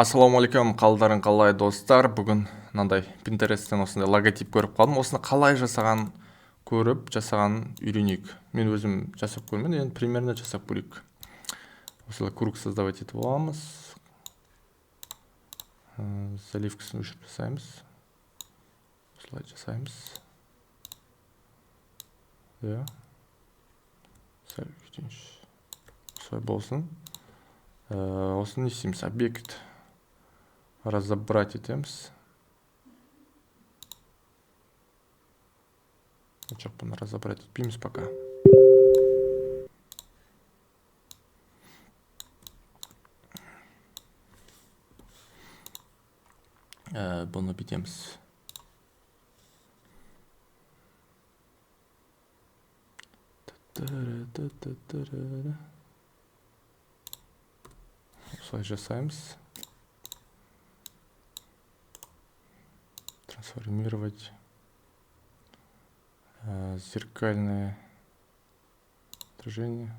Ассалаумағалейкум, қалдарың қалай достар? Бүгін мынандай Pinterest'тен осындай логотип көріп қалдым. Осыны қалай жасағанын үйренейік. Мен өзім жасап көрмедім, енді примерно жасап көрейік. Осылай круг создавать етіп аламыз. Заливкасын өшіріп жасаймыз. Осылай жасаймыз. Ja. Сәл күтейінші. Осылай болсын. Осыны не істейміз? Объект разобрать етеміз. Жоқ, бұны разобрать етпейміз пока. Бұны бітеміз. Осылай жасаймыз. Трансформировать. Зеркальное отражение.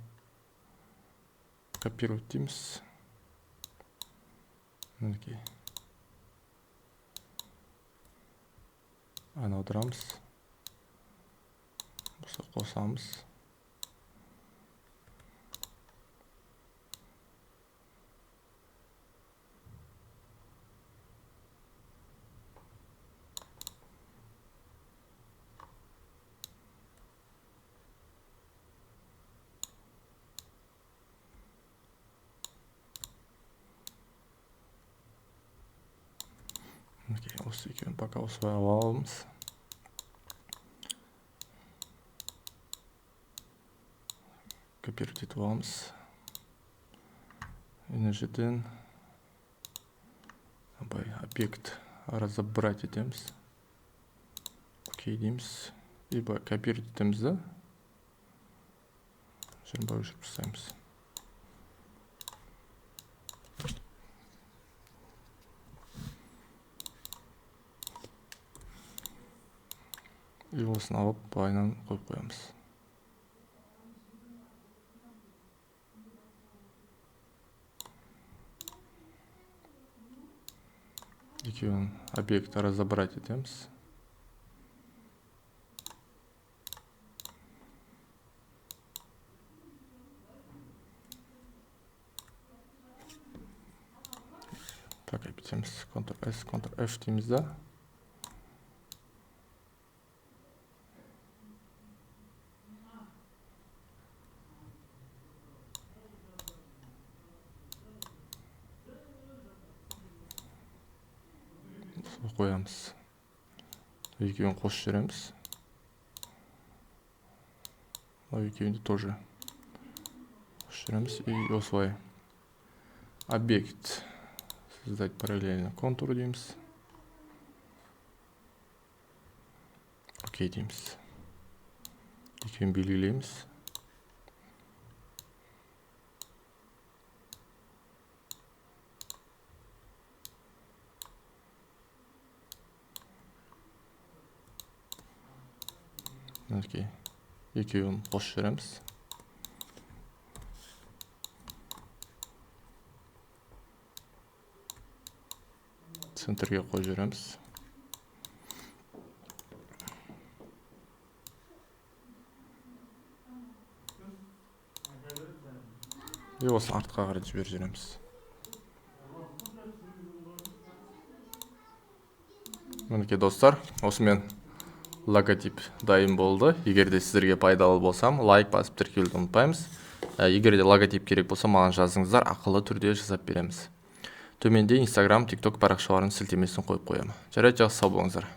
Копировать дейміз. Мінекей. Аударамыз. Осы қосамыз. Осы екеуін пока осылай аламыз. Копировать етіп аламыз. Энержиден объект разобрать етеміз. Окей дейміз. И копировать етеміз да. Және өшіріп тастаймыз. И осыны алып байынан қойып қоямыз. Екеуін объект разобрать етеміз. Так, бітеміз. Ctrl-S, Ctrl-F дейміз да. Қоямыз. Екеуін қосып жібереміз. Екеуін де тоже қосып жібереміз. И осылай объект создать параллельно контур дейміз. Окей дейміз. Екеуін белгілейміз. Екеуін қосып жібереміз. Центрге қойып жібереміз. И осы артқа қарай жіберіп жібереміз. Мінекей достар, осымен логотип дайын болды. Егер де сіздерге пайдалы болсам, лайк басып тіркелуді ұмытпаймыз. Егер де логотип керек болса, маған жазыңыздар, ақылы түрде жасап береміз. Төменде Instagram, TikTok парақшаларының сілтемесін қойып қоямын. Жарайды, жақсы сау болыңыздар.